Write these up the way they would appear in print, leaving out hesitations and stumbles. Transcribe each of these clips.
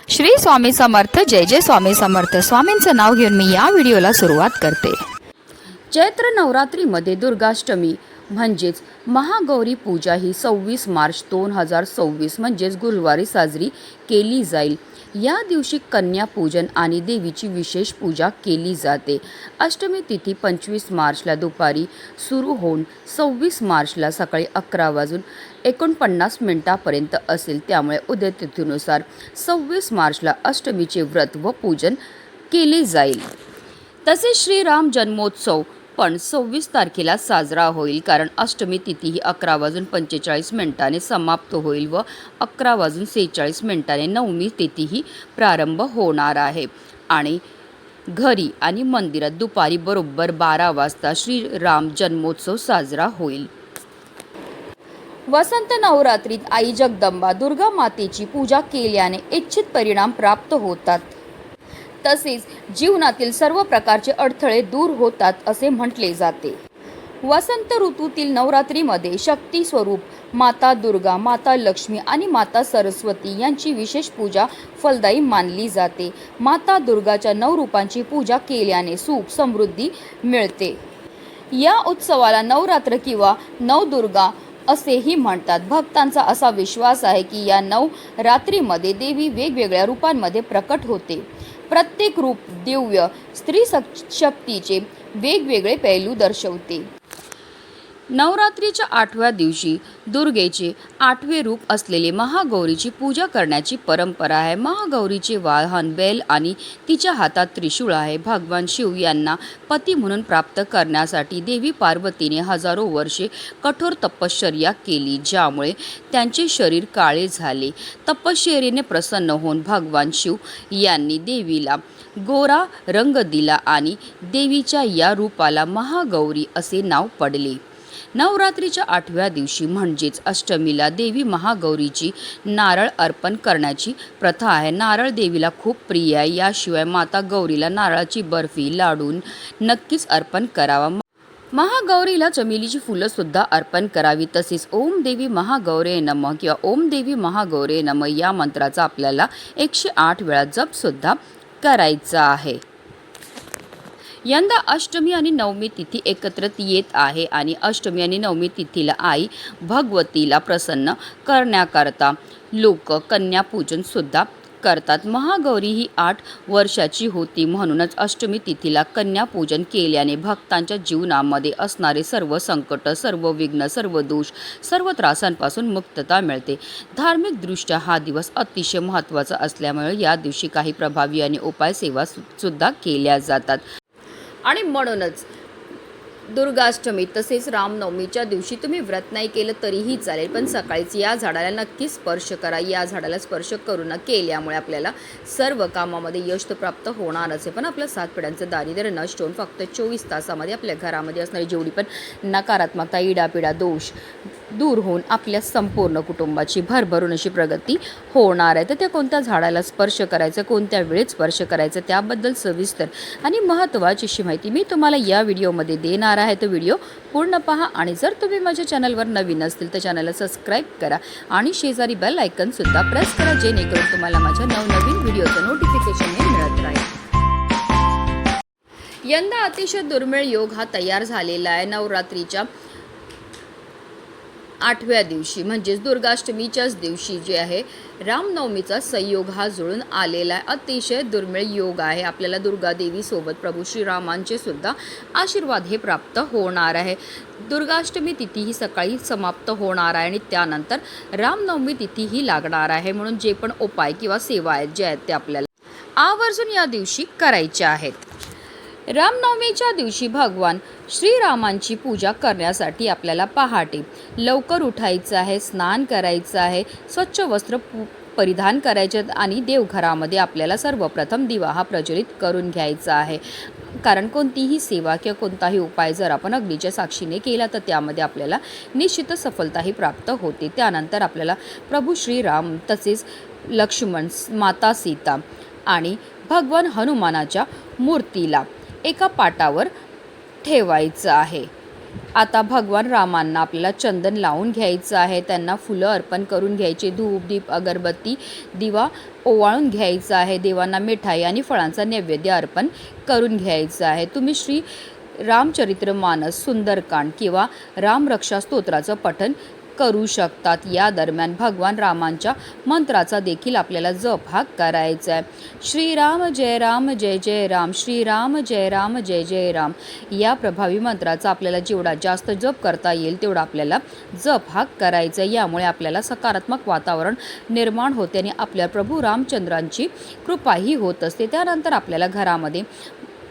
श्री स्वामी समर्थ. जय जय स्वामी समर्थ. स्वामींचं नाव घेऊन मी या व्हिडिओला सुरुवात करते. चैत्र नवरात्रीमध्ये दुर्गाष्टमी म्हणजेच महागौरी पूजा ही 26 मार्च 2026 म्हणजेच गुरुवारी साजरी केली जाईल. या दिवशी कन्या पूजन आणि देवीची विशेष पूजा केली जाते. अष्टमी तिथी 25 मार्चला दुपारी सुरू होऊन 26 मार्चला सकाळी 11:49 असेल. त्यामुळे उद्या तिथीनुसार 26 मार्चला अष्टमीचे व्रत व पूजन केले जाईल. तसेच श्रीराम जन्मोत्सव पण 26 तारखेला साजरा होईल, कारण अष्टमी तिथी ही 11:45 समाप्त होईल व 11:46 नवमी तिथीही प्रारंभ होणार आहे. आणि घरी आणि मंदिरात दुपारी बरोबर 12 वाजता श्रीराम जन्मोत्सव साजरा होईल. वसंत नवरात्रीत आई जगदंबा दुर्गा मातेची पूजा केल्याने इच्छित परिणाम प्राप्त होतात. तसेच जीवनातील सर्व प्रकारचे अडथळे दूर होतात असे म्हटले जाते. वसंत ऋतूतील नवरात्रीमध्ये शक्ती स्वरूप माता दुर्गा, माता लक्ष्मी आणि माता सरस्वती यांची विशेष पूजा फलदायी मानली जाते. माता दुर्गाच्या 9 रूपांची पूजा केल्याने सुख समृद्धी मिळते. या उत्सवाला नवरात्र किंवा नवदुर्गा असेही म्हणतात. भक्तांचा असा विश्वास आहे की या 9 रात्रीमध्ये देवी वेगवेगळ्या रूपांमध्ये प्रकट होते. प्रत्येक रूप दिव्य स्त्री शक्तीचे वेगवेगळे पैलू दर्शवते. नवरात्रीच्या 8व्या दिवशी दुर्गेचे 8वे रूप असलेले महागौरीची पूजा करण्याची परंपरा आहे. महागौरीचे वाहन बैल आणि तिच्या हातात त्रिशूळ आहे. भगवान शिव यांना पती म्हणून प्राप्त करण्यासाठी देवी पार्वतीने हजारो वर्षे कठोर तपश्चर्या केली, ज्यामुळे त्यांचे शरीर काळे झाले. तपश्चर्येने प्रसन्न होऊन भगवान शिव यांनी देवीला गोरा रंग दिला आणि देवीच्या या रूपाला महागौरी असे नाव पडले. नवरात्रीच्या 8व्या दिवशी म्हणजेच अष्टमीला देवी महागौरीची नारळ अर्पण करण्याची प्रथा आहे. नारळ देवीला खूप प्रिय आहे. याशिवाय माता गौरीला नारळाची बर्फी, लाडू नक्कीच अर्पण करावा. महागौरीला चमेलीची फुलं सुद्धा अर्पण करावी. तसेच ओम देवी महागौरे नमः किंवा ओम देवी महागौरे नमः या मंत्राचा आपल्याला 108 वेळा जप सुद्धा करायचा आहे. यंदा अष्टमी आणि नवमी तिथी एकत्रित येत आहे आणि अष्टमी आणि नवमी तिथीला आई भगवतीला प्रसन्न करण्याकरता लोक कन्या पूजन सुद्धा करतात. महागौरी ही 8 वर्षाची होती, म्हणूनच अष्टमी तिथीला कन्या पूजन केल्याने भक्तांच्या जीवनामध्ये असणारे सर्व संकट, सर्व विघ्न, सर्व दोष, सर्व त्रासांपासून मुक्तता मिळते. धार्मिकदृष्ट्या हा दिवस अतिशय महत्त्वाचा असल्यामुळे या दिवशी काही प्रभावी आणि उपाय सेवा सुद्धा केल्या जातात. आणि म्हणूनच दुर्गाष्टमी तसेच रामनवमीच्या दिवशी तुम्ही व्रत नाही केलं तरीही चालेल, पण सकाळीच या झाडाला नक्की स्पर्श करा. या झाडाला स्पर्श करून केल्यामुळे आपल्याला सर्व कामामध्ये यश प्राप्त होणारच आहे. पण आपलं 7 पिढ्यांचं दारिद्र्य नष्ट होऊन फक्त 24 तासामध्ये आपल्या घरामध्ये असणारी जेवढी पण नकारात्मकता, इडापिडा, दोष दूर होऊन आपल्या संपूर्ण कुटुंबाची भरभरून अशी प्रगती होणार आहे. तर त्या कोणत्या झाडाला स्पर्श करायचं, कोणत्या वेळेत स्पर्श करायचं, त्याबद्दल सविस्तर आणि महत्त्वाची अशी माहिती मी तुम्हाला या व्हिडिओमध्ये देणार आहे. तर व्हिडिओ पूर्ण पहा आणि जर तुम्ही माझ्या चॅनलवर नवीन असतील तर चॅनलला सबस्क्राईब करा आणि शेजारी बेल आयकन सुद्धा प्रेस करा, जेणेकरून तुम्हाला माझ्या नवनवीन व्हिडिओचं नोटिफिकेशन मिळत राहील. यंदा अतिशय दुर्मिळ योग हा तयार झालेला आहे. नवरात्रीच्या 8व्या दिवशी म्हणजेच दुर्गाष्टमीच्याच दिवशी जे आहे रामनवमीचा संयोग हा जुळून आलेला आहे. अतिशय दुर्मिळ योग आहे. आपल्याला दुर्गा देवीसोबत प्रभू श्रीरामांचे सुद्धा आशीर्वाद हे प्राप्त होणार आहे. दुर्गाष्टमी तिथी ही सकाळी समाप्त होणार आहे आणि त्यानंतर रामनवमी तिथी ही लागणार आहे. म्हणून जे पण उपाय किंवा सेवा आहेत जे आहेत ते आपल्याला आवर्जून या दिवशी करायच्या आहेत. रामनवमीच्या दिवशी भगवान श्रीरामांची पूजा करण्यासाठी आपल्याला पहाटे लवकर उठायचं आहे, स्नान करायचं आहे, स्वच्छ वस्त्र परिधान करायचे आणि देवघरामध्ये आपल्याला सर्वप्रथम दिवा हा प्रज्वलित करून घ्यायचा आहे. कारण कोणतीही सेवा किंवा कोणताही उपाय जर आपण अग्नीच्या साक्षीने केला तर त्यामध्ये आपल्याला निश्चितच सफलताही प्राप्त होते. त्यानंतर आपल्याला प्रभू श्रीराम तसेच लक्ष्मण, माता सीता आणि भगवान हनुमानाच्या मूर्तीला एका पाटावर ठेवायचं आहे. आता भगवान रामांना आपल्याला चंदन लावून घ्यायचं आहे, त्यांना फुलं अर्पण करून घ्यायचे, धूप दीप अगरबत्ती दिवा ओवाळून घ्यायचा आहे, देवांना मिठाई आणि फळांचा नैवेद्य अर्पण करून घ्यायचं आहे. तुम्ही श्री रामचरित्रमानस, सुंदरकांड किंवा रामरक्षा स्तोत्राचं पठण करू शकतात. या दरम्यान भगवान रामांच्या मंत्राचा देखील आपल्याला जप हा करायचा आहे. श्रीराम जय जय राम, श्रीराम जय जय राम या प्रभावी मंत्राचा आपल्याला जेवढा जास्त जप करता येईल तेवढा आपल्याला जप हा करायचा आहे. यामुळे आपल्याला सकारात्मक वातावरण निर्माण होते आणि आपल्या प्रभू रामचंद्रांची कृपाही होत असते. त्यानंतर आपल्याला घरामध्ये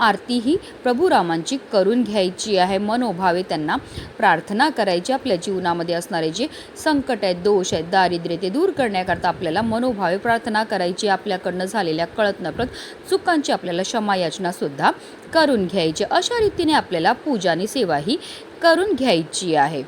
आरती ही प्रभू रामांची करून घ्यायची आहे. मनोभावे त्यांना प्रार्थना करायची. आपल्या जीवनामध्ये असणारे जे संकट आहेत, दोष आहेत, दारिद्र्य ते दूर करण्याकरता आपल्याला मनोभावे प्रार्थना करायची. आपल्याकडनं झालेल्या कळत नकळत चुकांची आपल्याला क्षमायाचनासुद्धा करून घ्यायची. अशा रीतीने आपल्याला पूजा आणि सेवाही करून घ्यायची आहे.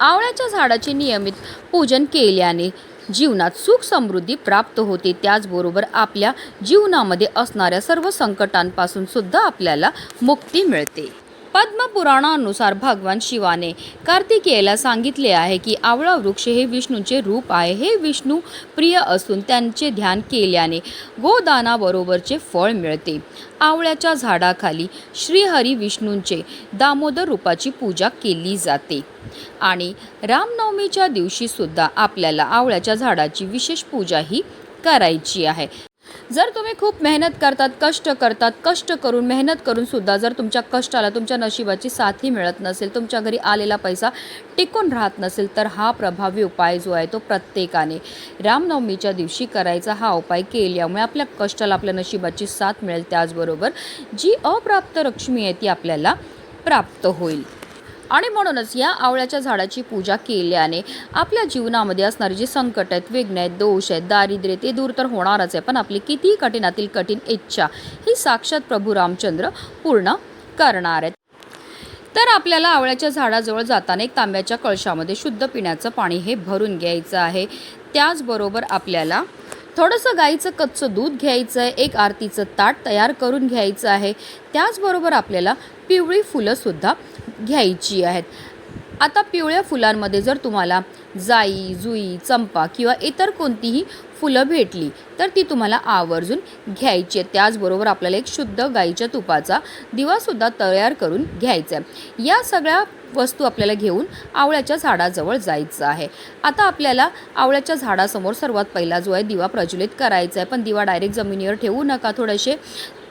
आवळ्याच्या झाडाचे नियमित पूजन केल्याने जीवनात सुख समृद्धी प्राप्त होते. त्याचबरोबर आपल्या जीवनामध्ये असणाऱ्या सर्व संकटांपासून सुद्धा आपल्याला मुक्ती मिळते. पद्मपुराणानुसार भगवान शिवाने कार्तिकेयाला सांगितले आहे की आवळा वृक्ष हे विष्णूचे रूप आहे. हे विष्णू प्रिय असून त्यांचे ध्यान केल्याने गोदानाबरोबरचे फळ मिळते. आवळ्याच्या झाडाखाली श्रीहरी विष्णूंचे दामोदर रूपाची पूजा केली जाते आणि रामनवमीच्या दिवशी सुद्धा आपल्याला आवळ्याच्या झाडाची विशेष पूजा ही करायची आहे. जर तुम्ही खूप मेहनत करतात, कष्ट करून मेहनत करून सुद्धा जर तुमच्या कष्टाला तुमच्या नशिबाची साथही मिळत नसेल, तुमच्या घरी आलेला पैसा टिकून राहत नसेल, तर हा प्रभावी उपाय जो आहे तो प्रत्येकाने रामनवमीच्या दिवशी करायचा. हा उपाय केल्यामुळे आपल्या कष्टाला आपल्या नशिबाची साथ मिळेल. त्याचबरोबर जी अप्राप्त लक्ष्मी आहे ती आपल्याला प्राप्त होईल. आणि म्हणूनच या आवळ्याच्या झाडाची पूजा केल्याने आपल्या जीवनामध्ये असणारे जे संकट आहेत, विघ्न आहेत, दोष आहेत, दारिद्र्य ते दूर तर होणारच आहे, पण आपली कितीही कठीणातील कठीण इच्छा ही साक्षात प्रभू रामचंद्र पूर्ण करणार आहेत. तर आपल्याला आवळ्याच्या झाडाजवळ जाताना एक तांब्याच्या कळशामध्ये शुद्ध पिण्याचं पाणी हे भरून घ्यायचं आहे. त्याचबरोबर आपल्याला थोडंसं गाईचं कच्चं दूध घ्यायचं आहे. एक आरतीचं ताट तयार करून घ्यायचं आहे. त्याचबरोबर आपल्याला पिवळी फुलंसुद्धा घ्यायची आहेत. आता पिवळ्या फुलांमध्ये जर तुम्हाला जाई, जुई, चंपा किंवा इतर कोणतीही फुलं भेटली तर ती तुम्हाला आवर्जून घ्यायची आहे. त्याचबरोबर आपल्याला एक शुद्ध गाईच्या तुपाचा दिवासुद्धा तयार करून घ्यायचा आहे. या सगळ्या वस्तू आपल्याला घेऊन आवळ्याच्या झाडाजवळ जायचं आहे. आता आपल्याला आवळ्याच्या झाडासमोर सर्वात पहिला जो आहे दिवा प्रज्वलित करायचा आहे. पण दिवा डायरेक्ट जमिनीवर ठेवू नका, थोडेसे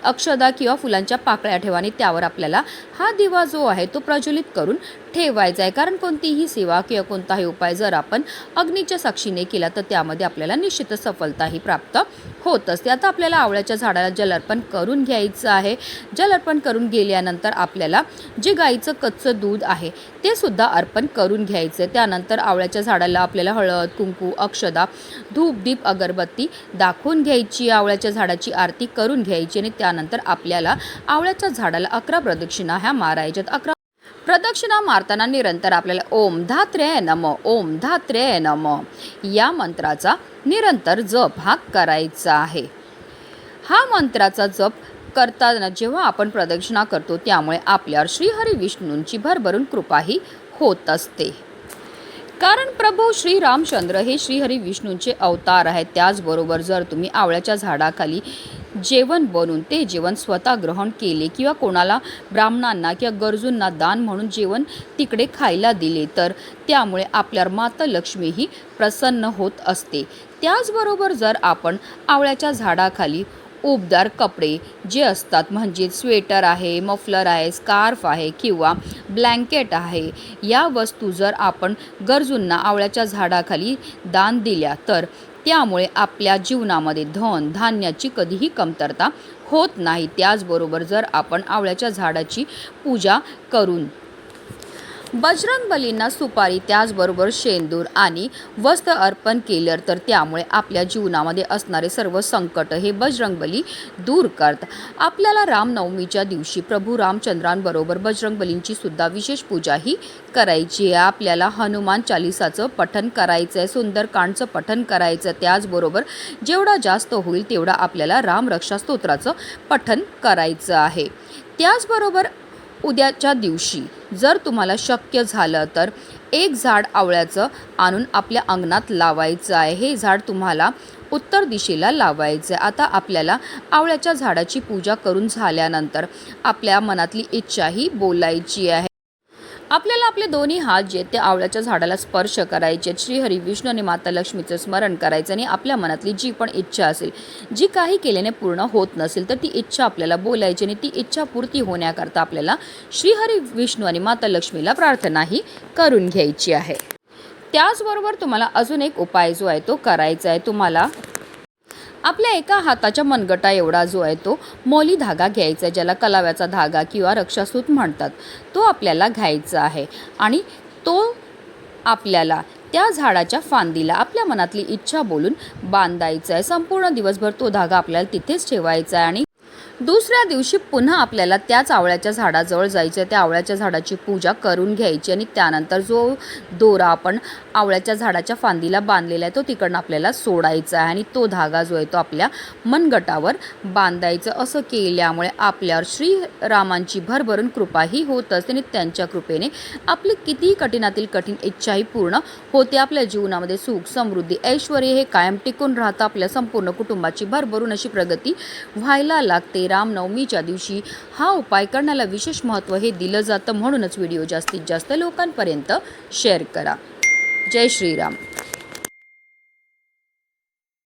अक्षदा किंवा फुलांच्या पाकळ्या ठेवा आणि त्यावर आपल्याला हा दिवा जो आहे तो प्रज्वलित करून ठेवायचा आहे. कारण कोणतीही सेवा किंवा कोणताही उपाय जर आपण अग्नीच्या साक्षीने केला तर त्यामध्ये आपल्याला निश्चितच सफलताही प्राप्त होत असते. आता आपल्याला आवळ्याच्या झाडाला जल अर्पण करून घ्यायचं आहे. जल अर्पण करून गेल्यानंतर आपल्याला जे गाईचं कच्चं दूध आहे ते सुद्धा अर्पण करून घ्यायचं आहे. त्यानंतर आवळ्याच्या झाडाला आपल्याला हळद, कुंकू, अक्षदा, धूप दीप अगरबत्ती दाखवून घ्यायची. आवळ्याच्या झाडाची आरती करून घ्यायची आणि त्यानंतर आपल्याला आवळ्याच्या झाडाला 11 प्रदक्षिणा ह्या मारायच्यात. 11 प्रदक्षिणा मारताना निरंतर आपल्याला ओम धात्र्याय नमः, ओम धात्र्याय नमः या मंत्राचा निरंतर जप हा करायचा आहे. हा मंत्राचा जप करताना जेव्हा आपण प्रदक्षिणा करतो त्यामुळे आपल्यावर श्रीहरी विष्णूंची भरभरून कृपाही होत असते. कारण प्रभू श्री रामचंद्र हे श्रीहरी विष्णूंचे अवतार आहेत. त्याचबरोबर जर तुम्ही आवळ्याच्या झाडाखाली जेवण बनवून ते जेवण स्वतः ग्रहण केले किंवा कोणाला ब्राह्मणांना किंवा गरजूंना दान म्हणून जेवण तिकडे खायला दिले तर त्यामुळे आपल्यावर माता लक्ष्मी ही प्रसन्न होत असते. त्याचबरोबर जर आपण आवळ्याच्या झाडाखाली उबदार कपडे जे असतात म्हणजे स्वेटर आहे, मफलर आहे, स्कार्फ आहे किंवा ब्लँकेट आहे, या वस्तू जर आपण गरजूंना आवळ्याच्या झाडाखाली दान दिल्या तर त्यामुळे आपल्या जीवनामध्ये धन धान्याची कधीही कमतरता होत नाही. त्याचबरोबर जर आपण आवळ्याच्या झाडाची पूजा करून बजरंगबलींना सुपारी त्याचबरोबर शेंदूर आणि वस्त्र अर्पण केलं तर त्यामुळे आपल्या जीवनामध्ये असणारे सर्व संकट हे बजरंगबली दूर करतात. आपल्याला रामनवमीच्या दिवशी प्रभू रामचंद्रांबरोबर बजरंगबलींची सुद्धा विशेष पूजा ही करायची आहे. आपल्याला हनुमान चालिसाचं पठण करायचं आहे, सुंदरकांडचं पठण करायचं आहे. त्याचबरोबर जेवढा जास्त होईल तेवढा आपल्याला रामरक्षा स्तोत्राचं पठण करायचं आहे. त्याचबरोबर उद्याच्या दिवशी जर तुम्हाला शक्य झालं तर एक झाड आवळ्याचं आणून आपल्या अंगणात लावायचं आहे. हे झाड तुम्हाला उत्तर दिशेला लावायचं आहे. आता आपल्याला आवळ्याच्या झाडाची पूजा करून झाल्यानंतर आपल्या मनातली इच्छा ही बोलायची आहे. आपल्याला आपले दोन्ही हात जे ते आवळ्याच्या झाडाला स्पर्श करायचे, श्रीहरी विष्णू आणि माता लक्ष्मीचं स्मरण करायचं आणि आपल्या मनातली जी पण इच्छा असेल, जी काही केल्याने पूर्ण होत नसेल तर ती इच्छा आपल्याला बोलायची आणि ती इच्छा पूर्ती होण्याकरता आपल्याला श्रीहरी विष्णू आणि माता लक्ष्मीला प्रार्थनाही करून घ्यायची आहे. त्याचबरोबर तुम्हाला अजून एक उपाय जो आहे तो करायचा आहे. तुम्हाला आपल्या एका हाताच्या मनगटा एवढा जो आहे तो मोली धागा घ्यायचा आहे, ज्याला कलाव्याचा धागा किंवा रक्षासूत म्हणतात, तो आपल्याला घ्यायचा आहे आणि तो आपल्याला त्या झाडाच्या फांदीला आपल्या मनातली इच्छा बोलून बांधायचा आहे. संपूर्ण दिवसभर तो धागा आपल्याला तिथेच ठेवायचा आहे आणि दुसऱ्या दिवशी पुन्हा आपल्याला त्याच आवळ्याच्या झाडाजवळ जायचं आहे. त्या आवळ्याच्या झाडाची पूजा करून घ्यायची आणि त्यानंतर जो दोरा आपण आवळ्याच्या झाडाच्या फांदीला बांधलेला आहे तो तिकडनं आपल्याला सोडायचा आहे आणि तो धागा जो आहे तो आपल्या मनगटावर बांधायचं. असं केल्यामुळे आपल्यावर श्रीरामांची भरभरून कृपाही होत असते आणि त्यांच्या कृपेने आपली कितीही कठीणातील कठीण इच्छाही पूर्ण होते. आपल्या जीवनामध्ये सुख, समृद्धी, ऐश्वर हे कायम टिकून राहतं. आपल्या संपूर्ण कुटुंबाची भरभरून अशी प्रगती व्हायला लागते. रामनवमीच्या दिवशी हा उपाय करण्याला विशेष महत्त्व हे दिलं जातं. म्हणूनच व्हिडिओ जास्तीत जास्त लोकांपर्यंत शेअर करा. जय श्रीराम.